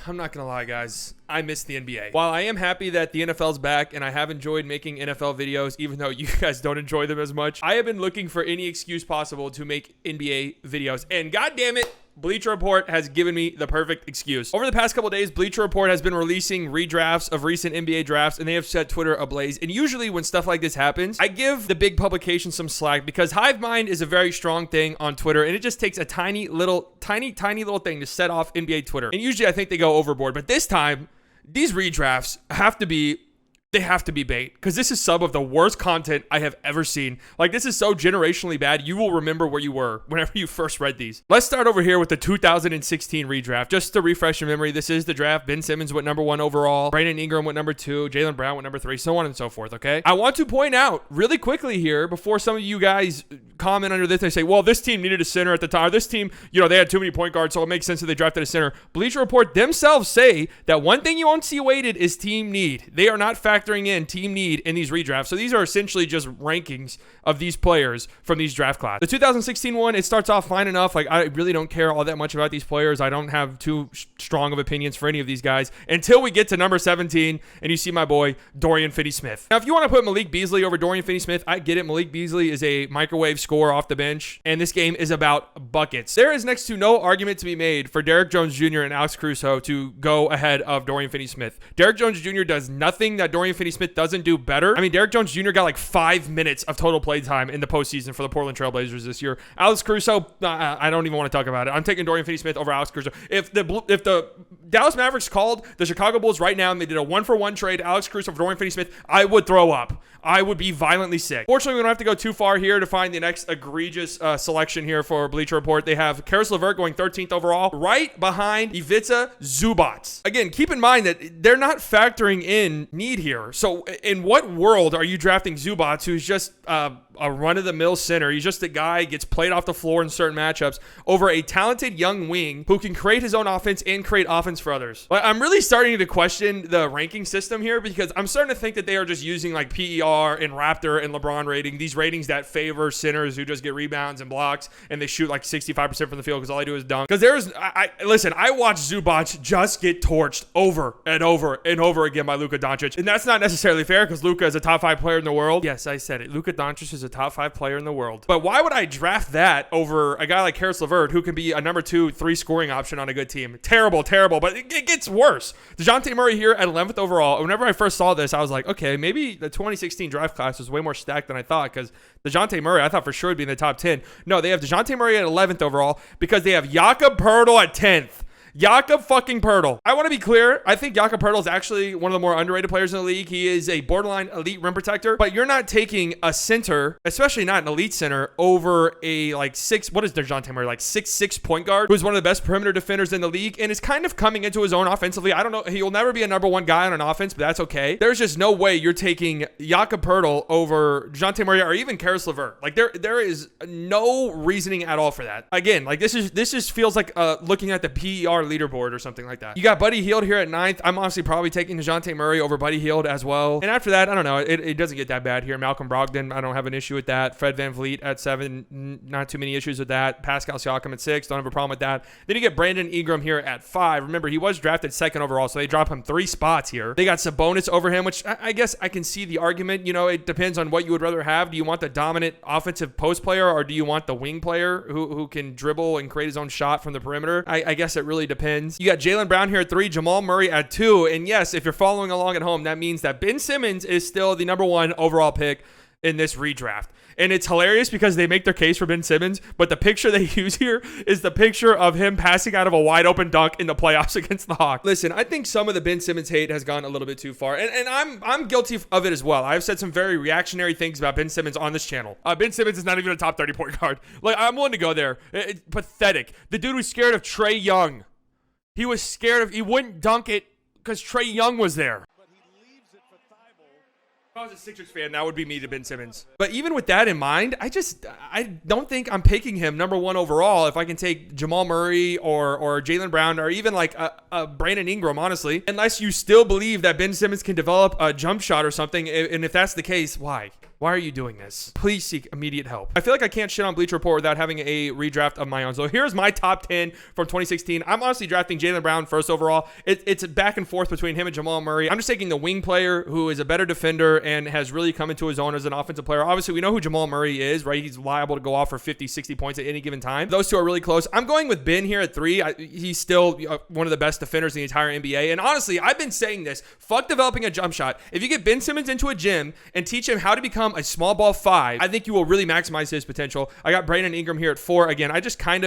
I'm not going to lie, guys. I miss the NBA. While I am happy that the NFL's back and I have enjoyed making NFL videos, even though you guys don't enjoy them as much, I have been looking for any excuse possible to make NBA videos. And God damn it, Bleacher Report has given me the perfect excuse. Over the past couple of days, Bleacher Report has been releasing redrafts of recent NBA drafts, and they have set Twitter ablaze. And usually when stuff like this happens, I give the big publications some slack because hive mind is a very strong thing on Twitter, and it just takes a tiny little thing to set off NBA Twitter. And usually I think they go overboard, but this time, these redrafts have to be bait, because this is some of the worst content I have ever seen. Like, this is so generationally bad, you will remember where you were whenever you first read these. Let's start over here with the 2016 redraft. Just to refresh your memory, this is the draft. Ben Simmons went number 1 overall. Brandon Ingram went number 2. Jaylen Brown went number 3, so on and so forth, okay? I want to point out really quickly here, before some of you guys comment under this, they say, well, this team needed a center at the time. This team, they had too many point guards, so it makes sense that they drafted a center. Bleacher Report themselves say that one thing you won't see weighted is team need. They are not factoring in team need in these redrafts. So these are essentially just rankings of these players from these draft class. The 2016 one, it starts off fine enough. Like, I really don't care all that much about these players. I don't have too strong of opinions for any of these guys until we get to number 17 and you see my boy Dorian Finney-Smith. Now, if you want to put Malik Beasley over Dorian Finney-Smith, I get it. Malik Beasley is a microwave scorer off the bench, and this game is about buckets. There is next to no argument to be made for Derrick Jones Jr. and Alex Caruso to go ahead of Dorian Finney-Smith. Derrick Jones Jr. does nothing that Dorian Finney-Smith doesn't do better. I mean, Derrick Jones Jr. got like 5 minutes of total play time in the postseason for the Portland Trailblazers this year. Alex Caruso, I don't even want to talk about it. I'm taking Dorian Finney-Smith over Alex Caruso. If the Dallas Mavericks called the Chicago Bulls right now and they did a 1-for-1 trade, Alex Caruso for Dorian Finney-Smith, I would throw up. I would be violently sick. Fortunately, we don't have to go too far here to find the next egregious selection here for Bleacher Report. They have Karis LeVert going 13th overall, right behind Ivica Zubac. Again, keep in mind that they're not factoring in need here. So in what world are you drafting Zubac, who's just a run-of-the-mill center? He's just a guy gets played off the floor in certain matchups over a talented young wing who can create his own offense and create offense for others. But I'm really starting to question the ranking system here because I'm starting to think that they are just using like PER and Raptor and LeBron rating, these ratings that favor centers who just get rebounds and blocks and they shoot like 65% from the field because all I do is dunk. Because listen, I watched Zubac just get torched over and over and over again by Luka Doncic, and that's not necessarily fair because Luka is a top 5 player in the world. Yes, I said it. Luka Doncic is a top 5 player in the world. But why would I draft that over a guy like Karis LeVert who can be a number 2, 3 scoring option on a good team? Terrible, but it gets worse. Dejante Murray here at 11th overall. Whenever I first saw this, I was like, okay, maybe the 2016 draft class was way more stacked than I thought because Dejante Murray, I thought for sure would be in the top 10. No, they have Dejante Murray at 11th overall because they have Jakob Poeltl at 10th. Jakob fucking Poeltl. I want to be clear. I think Jakob Poeltl is actually one of the more underrated players in the league. He is a borderline elite rim protector, but you're not taking a center, especially not an elite center, over a what is Dejante Murray, like 6'6" point guard, who's one of the best perimeter defenders in the league and is kind of coming into his own offensively. I don't know. He'll never be a number 1 guy on an offense, but that's okay. There's just no way you're taking Jakob Poeltl over Dejante Murray or even Karis LeVert. Like there is no reasoning at all for that. Again, like this just feels like looking at the PER leaderboard or something like that. You got Buddy Hield here at 9th. I'm honestly probably taking Dejante Murray over Buddy Hield as well. And after that, I don't know. It doesn't get that bad here. Malcolm Brogdon, I don't have an issue with that. Fred VanVleet at 7, not too many issues with that. Pascal Siakam at 6, don't have a problem with that. Then you get Brandon Ingram here at 5. Remember, he was drafted 2nd overall, so they drop him 3 spots here. They got Sabonis over him, which I guess I can see the argument. It depends on what you would rather have. Do you want the dominant offensive post player or do you want the wing player who can dribble and create his own shot from the perimeter? I guess it really depends. You got Jaylen Brown here at 3, Jamal Murray at 2. And yes, if you're following along at home, that means that Ben Simmons is still the number 1 overall pick in this redraft. And it's hilarious because they make their case for Ben Simmons, but the picture they use here is the picture of him passing out of a wide open dunk in the playoffs against the Hawks. Listen, I think some of the Ben Simmons hate has gone a little bit too far, and I'm guilty of it as well. I've said some very reactionary things about Ben Simmons on this channel. Ben Simmons is not even a top 30 point guard. Like, I'm willing to go there. It's pathetic. The dude was scared of Trae Young. He was scared he wouldn't dunk it because Trae Young was there. If I was a Sixers fan, that would be me to Ben Simmons. But even with that in mind, I don't think I'm picking him number 1 overall if I can take Jamal Murray or Jaylen Brown or even like a Brandon Ingram, honestly. Unless you still believe that Ben Simmons can develop a jump shot or something. And if that's the case, why? Why are you doing this? Please seek immediate help. I feel like I can't shit on Bleacher Report without having a redraft of my own. So here's my top 10 from 2016. I'm honestly drafting Jaylen Brown first overall. It's back and forth between him and Jamal Murray. I'm just taking the wing player who is a better defender and has really come into his own as an offensive player. Obviously, we know who Jamal Murray is, right? He's liable to go off for 50, 60 points at any given time. Those two are really close. I'm going with Ben here at 3. He's still one of the best defenders in the entire NBA. And honestly, I've been saying this. Fuck developing a jump shot. If you get Ben Simmons into a gym and teach him how to become a small ball 5, I think you will really maximize his potential. I got Brandon Ingram here at 4. Again, I kind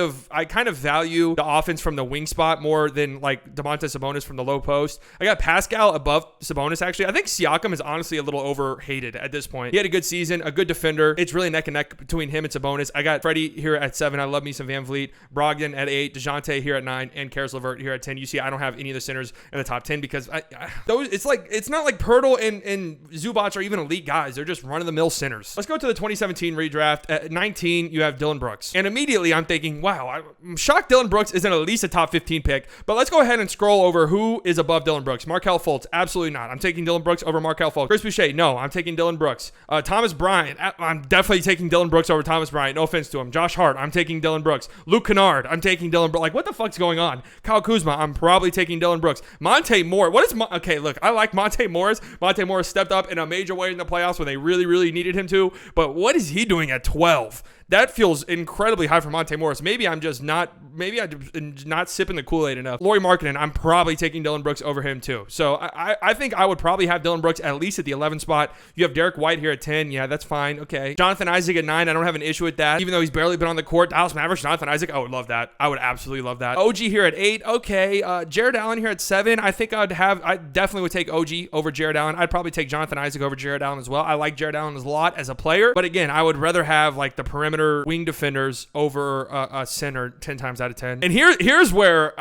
of value the offense from the wing spot more than like Domantas Sabonis from the low post. I got Pascal above Sabonis, actually. I think Siakam is honestly a little overhated at this point. He had a good season, a good defender. It's really neck and neck between him and Sabonis. I got Freddie here at 7. I love me some Van Vliet. Brogdon at 8. Dejante here at 9. And Karis LeVert here at 10. You see, I don't have any of the centers in the top 10 because it's not like Pirtle and Zubac are even elite guys. They're just run-of-the-mill centers. Let's go to the 2017 redraft. At 19, you have Dillon Brooks. And immediately I'm thinking, wow, I'm shocked Dillon Brooks isn't at least a top 15 pick. But let's go ahead and scroll over who is above Dillon Brooks. Markelle Fultz, absolutely not. I'm taking Dillon Brooks over Markelle Fultz. Chris Boucher, no, I'm taking Dillon Brooks. Thomas Bryant, I'm definitely taking Dillon Brooks over Thomas Bryant. No offense to him. Josh Hart, I'm taking Dillon Brooks. Luke Kennard, I'm taking Dillon Brooks. Like, what the fuck's going on? Kyle Kuzma, I'm probably taking Dillon Brooks. Monte Moore, okay, look, I like Monte Morris. Monte Morris stepped up in a major way in the playoffs when they really, really needed him to. But what is he doing at 12? That feels incredibly high for Monte Morris. Maybe I'm not sipping the Kool-Aid enough. Lauri Markkanen, I'm probably taking Dillon Brooks over him too. So I think I would probably have Dillon Brooks at least at the 11 spot. You have Derek White here at 10. Yeah, that's fine. Okay. Jonathan Isaac at 9. I don't have an issue with that. Even though he's barely been on the court. Dallas Mavericks, Jonathan Isaac, I would love that. I would absolutely love that. OG here at 8. Okay. Jared Allen here at 7. I think I definitely would take OG over Jared Allen. I'd probably take Jonathan Isaac over Jared Allen as well. I like Jared Allen a lot as a player. But again, I would rather have like the perimeter wing defenders over a center 10 times out of 10. And here's where,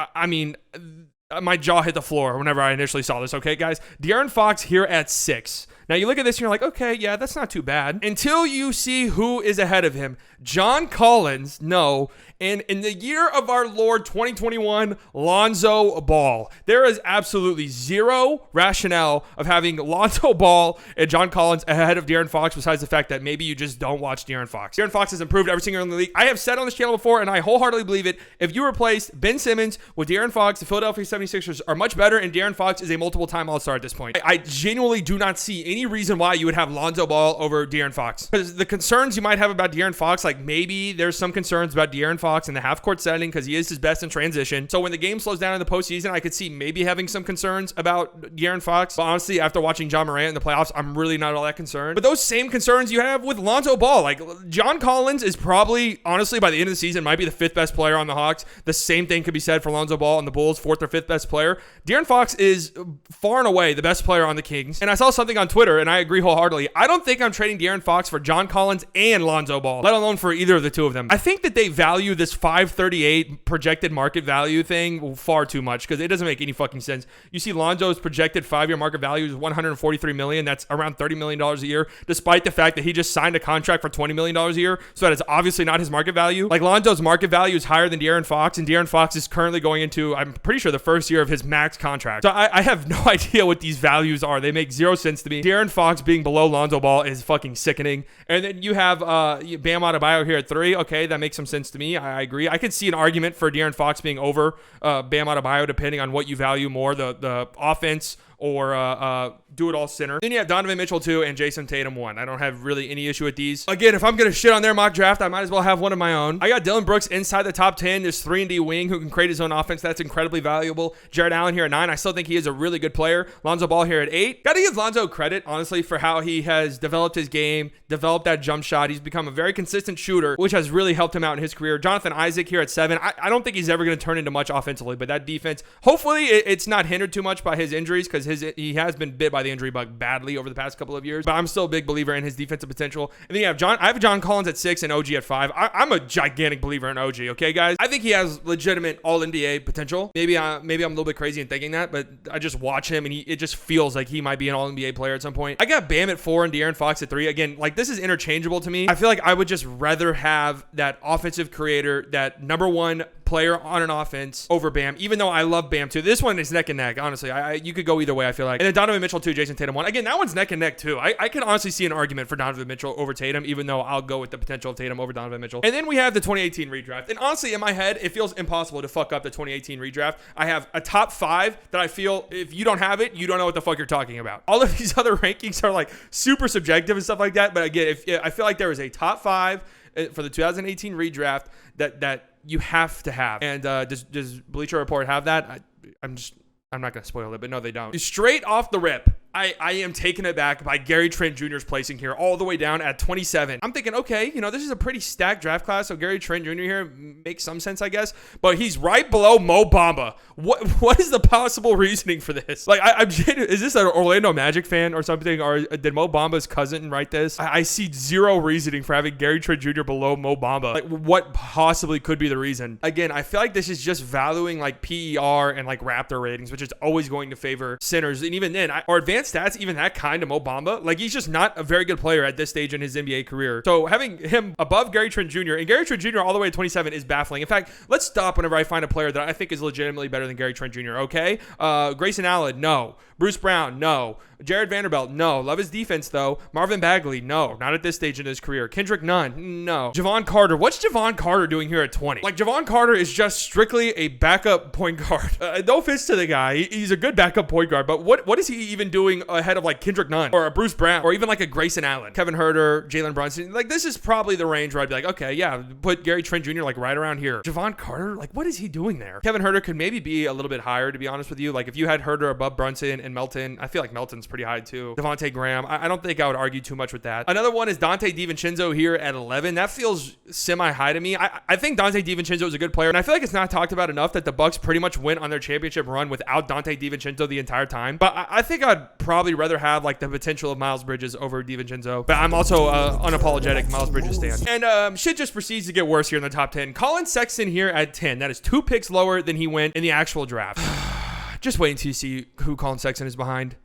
my jaw hit the floor whenever I initially saw this. Okay, guys? De'Aaron Fox here at 6. Now, you look at this and you're like, okay, yeah, that's not too bad. Until you see who is ahead of him. John Collins, no. And in the year of our Lord 2021, Lonzo Ball. There is absolutely zero rationale of having Lonzo Ball and John Collins ahead of De'Aaron Fox besides the fact that maybe you just don't watch De'Aaron Fox. De'Aaron Fox has improved every single year in the league. I have said on this channel before, and I wholeheartedly believe it, if you replace Ben Simmons with De'Aaron Fox, the Philadelphia 76ers are much better, and De'Aaron Fox is a multiple-time All-Star at this point. I genuinely do not see any reason why you would have Lonzo Ball over De'Aaron Fox. Because the concerns you might have about De'Aaron Fox, like maybe there's some concerns about De'Aaron Fox in the half-court setting because he is his best in transition. So when the game slows down in the postseason, I could see maybe having some concerns about De'Aaron Fox. But honestly, after watching John Morant in the playoffs, I'm really not all that concerned. But those same concerns you have with Lonzo Ball. Like, John Collins is probably, honestly, by the end of the season, might be the 5th best player on the Hawks. The same thing could be said for Lonzo Ball on the Bulls, 4th or 5th best player. De'Aaron Fox is far and away the best player on the Kings. And I saw something on Twitter, and I agree wholeheartedly. I don't think I'm trading De'Aaron Fox for John Collins and Lonzo Ball, let alone for either of the two of them. I think that they value this 538 projected market value thing far too much because it doesn't make any fucking sense. You see Lonzo's projected 5-year market value is $143 million. That's around $30 million a year, despite the fact that he just signed a contract for $20 million a year. So that is obviously not his market value. Like, Lonzo's market value is higher than De'Aaron Fox, and De'Aaron Fox is currently going into, I'm pretty sure, the first year of his max contract. So I have no idea what these values are. They make zero sense to me. De'Aaron Fox being below Lonzo Ball is fucking sickening. And then you have Bam Adebayo here at 3. Okay, that makes some sense to me. I agree. I could see an argument for De'Aaron Fox being over Bam Adebayo depending on what you value more, the offense or do-it-all center. Then you have Donovan Mitchell 2 and Jason Tatum 1. I don't have really any issue with these. Again, if I'm going to shit on their mock draft, I might as well have one of my own. I got Dillon Brooks inside the top 10. There's 3-and-D wing who can create his own offense. That's incredibly valuable. Jared Allen here at 9. I still think he is a really good player. Lonzo Ball here at 8. Got to give Lonzo credit, honestly, for how he has developed his game, developed that jump shot. He's become a very consistent shooter, which has really helped him out in his career. Jonathan Isaac here at 7. I don't think he's ever going to turn into much offensively, but that defense, hopefully it's not hindered too much by his injuries because he has been bit by the injury bug badly over the past couple of years, but I'm still a big believer in his defensive potential. And then you have I have John Collins at 6 and OG at 5. I'm a gigantic believer in OG, okay, guys? I think he has legitimate all-NBA potential. Maybe I'm a little bit crazy in thinking that, but I just watch him, and it just feels like he might be an all-NBA player at some point. I got Bam at 4 and De'Aaron Fox at 3. Again, like, this is interchangeable to me. I feel like I would just rather have that offensive creator, that number one player on an offense over Bam, even though I love Bam too. This one is neck and neck, honestly. You could go either way, I feel like. And then Donovan Mitchell 2, Jason Tatum 1. Again, that one's neck and neck too. I can honestly see an argument for Donovan Mitchell over Tatum, even though I'll go with the potential of Tatum over Donovan Mitchell. And then we have the 2018 redraft. And honestly, in my head, it feels impossible to fuck up the 2018 redraft. I have a top 5 that I feel if you don't have it, you don't know what the fuck you're talking about. All of these other rankings are like super subjective and stuff like that. But again, I feel like there is a top 5 for the 2018 redraft that you have to have. And does Bleacher Report have that? I'm not going to spoil it, but no, they don't. Straight off the rip, I am taken aback by Gary Trent Jr.'s placing here all the way down at 27. I'm thinking, okay, this is a pretty stacked draft class, so Gary Trent Jr. here makes some sense, I guess. But he's right below Mo Bamba. What is the possible reasoning for this? Like, is this an Orlando Magic fan or something? Or did Mo Bamba's cousin write this? I see zero reasoning for having Gary Trent Jr. below Mo Bamba. Like, what possibly could be the reason? Again, I feel like this is just valuing like PER and like Raptor ratings, which is always going to favor sinners. And even then, our advanced stats even that kind of Mo Bamba? Like, he's just not a very good player at this stage in his NBA career. So having him above Gary Trent Jr. and Gary Trent Jr. all the way to 27 is baffling. In fact, let's stop whenever I find a player that I think is legitimately better than Gary Trent Jr. Okay? Grayson Allen, no. Bruce Brown, no. Jared Vanderbilt, no. Love his defense, though. Marvin Bagley, no. Not at this stage in his career. Kendrick Nunn, no. Javon Carter. What's Javon Carter doing here at 20? Like, Javon Carter is just strictly a backup point guard. No offense to the guy. He's a good backup point guard, but what is he even doing ahead of, like, Kendrick Nunn or a Bruce Brown or even, like, a Grayson Allen, Kevin Huerter, Jalen Brunson? Like, this is probably the range where I'd be like, okay, yeah, put Gary Trent Jr., like, right around here. Javon Carter? Like, what is he doing there? Kevin Huerter could maybe be a little bit higher, to be honest with you. Like, if you had Huerter above Brunson and Melton, I feel like Melton's pretty high, too. Devontae Graham. I don't think I would argue too much with that. Another one is Dante Divincenzo here at 11. That feels semi-high to me. I think Dante Divincenzo is a good player, and I feel like it's not talked about enough that the Bucks pretty much went on their championship run without Dante Divincenzo the entire time. But I think I'd probably rather have like the potential of Miles Bridges over Divincenzo. But I'm also unapologetic Miles Bridges stan. And shit just proceeds to get worse here in the top 10. Colin Sexton here at 10. That is 2 picks lower than he went in the actual draft. Just wait until you see who Colin Sexton is behind.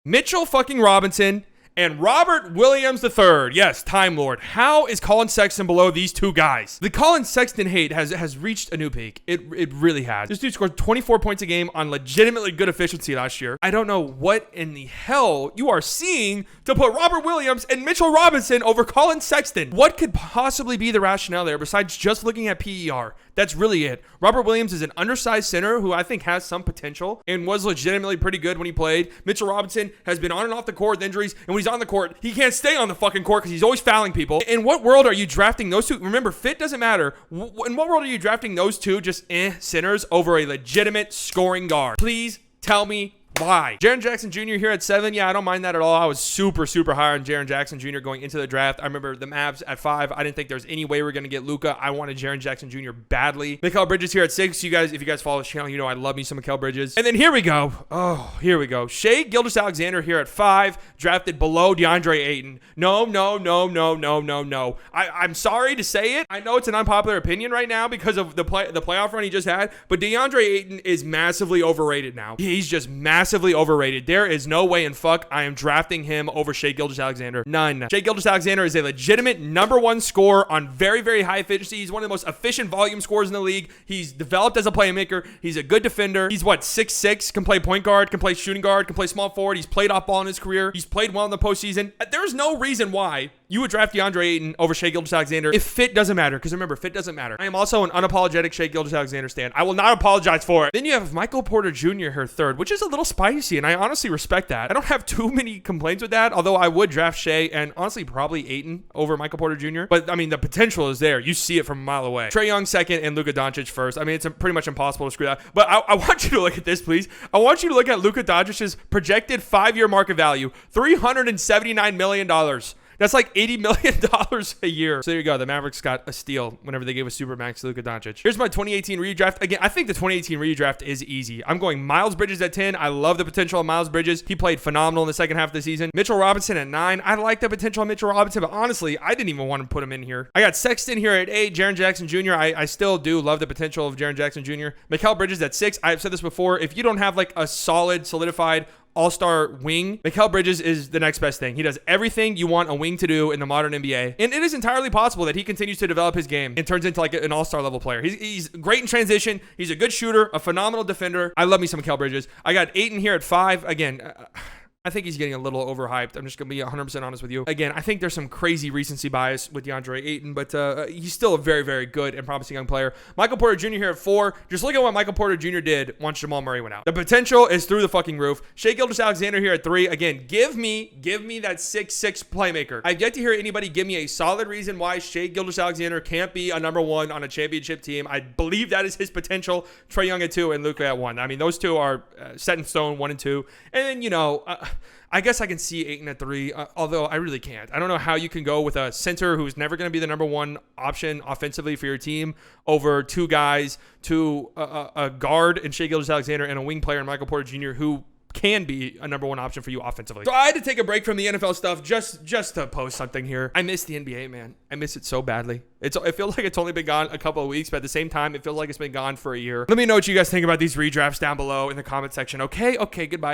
Mitchell fucking Robinson and Robert Williams III. Yes, Time Lord. How is Colin Sexton below these two guys? The Colin Sexton hate has reached a new peak. It really has. This dude scored 24 points a game on legitimately good efficiency last year. I don't know what in the hell you are seeing to put Robert Williams and Mitchell Robinson over Colin Sexton. What could possibly be the rationale there besides just looking at PER? That's really it. Robert Williams is an undersized center who I think has some potential and was legitimately pretty good when he played. Mitchell Robinson has been on and off the court with injuries, and when he's on the court, he can't stay on the fucking court because he's always fouling people. In what world are you drafting those two? Remember, fit doesn't matter. In what world are you drafting those two just centers over a legitimate scoring guard? Please tell me why. Jaren Jackson Jr. here at 7. Yeah, I don't mind that at all. I was super high on Jaren Jackson Jr. going into the draft. I remember the Mavs at 5. I didn't think there was any way we were going to get Luka. I wanted Jaren Jackson Jr. badly. Mikal Bridges here at 6. If you guys follow this channel, you know I love me some Mikal Bridges. And then here we go. Oh, here we go. Shai Gilgeous-Alexander here at 5, drafted below DeAndre Ayton. No. I'm sorry to say it. I know it's an unpopular opinion right now because of the playoff run he just had, but DeAndre Ayton is massively overrated now. He's just massively overrated. There is no way in fuck I am drafting him over Shai Gilgeous-Alexander. None. Shai Gilgeous-Alexander is a legitimate number 1 scorer on very high efficiency. He's one of the most efficient volume scorers in the league. He's developed as a playmaker. He's a good defender. He's 6'6", can play point guard, can play shooting guard, can play small forward. He's played off ball in his career. He's played well in the postseason. There's no reason why you would draft DeAndre Ayton over Shai Gilgeous-Alexander if fit doesn't matter. Because remember, fit doesn't matter. I am also an unapologetic Shai Gilgeous-Alexander stan. I will not apologize for it. Then you have Michael Porter Jr. here 3rd, which is a little spicy, and I honestly respect that. I don't have too many complaints with that, although I would draft Shai and honestly probably Ayton over Michael Porter Jr. But I mean, the potential is there. You see it from a mile away. Trae Young 2nd and Luka Doncic 1st. I mean, it's pretty much impossible to screw that. But I want you to look at this, please. I want you to look at Luka Doncic's projected 5-year market value, $379 million. That's like $80 million a year. So there you go. The Mavericks got a steal whenever they gave a Supermax to Luka Doncic. Here's my 2018 redraft. Again, I think the 2018 redraft is easy. I'm going Miles Bridges at 10. I love the potential of Miles Bridges. He played phenomenal in the second half of the season. Mitchell Robinson at 9. I like the potential of Mitchell Robinson, but honestly, I didn't even want to put him in here. I got Sexton here at 8. Jaren Jackson Jr. I still do love the potential of Jaren Jackson Jr. Mikal Bridges at 6. I've said this before. If you don't have like a solid, solidified all-star wing, Mikal Bridges is the next best thing. He does everything you want a wing to do in the modern NBA. And it is entirely possible that he continues to develop his game and turns into like an all-star level player. He's great in transition. He's a good shooter, a phenomenal defender. I love me some Mikal Bridges. I got Ayton here at 5. Again, I think he's getting a little overhyped. I'm just going to be 100% honest with you. Again, I think there's some crazy recency bias with DeAndre Ayton, but he's still a very, very good and promising young player. Michael Porter Jr. here at 4. Just look at what Michael Porter Jr. did once Jamal Murray went out. The potential is through the fucking roof. Shai Gilgeous-Alexander here at 3. Again, give me that 6'6" playmaker. I've yet to hear anybody give me a solid reason why Shai Gilgeous-Alexander can't be a number 1 on a championship team. I believe that is his potential. Trae Young at 2 and Luka at 1. I mean, those two are set in stone, 1 and 2. And then, I guess I can see Ayton at 3, although I really can't. I don't know how you can go with a center who's never going to be the number 1 option offensively for your team over 2 guys, a guard in Shai Gilgeous-Alexander and a wing player in Michael Porter Jr. who can be a number 1 option for you offensively. So I had to take a break from the NFL stuff just to post something here. I miss the NBA, man. I miss it so badly. It feels like it's only been gone a couple of weeks, but at the same time, it feels like it's been gone for a year. Let me know what you guys think about these redrafts down below in the comment section. Okay, goodbye.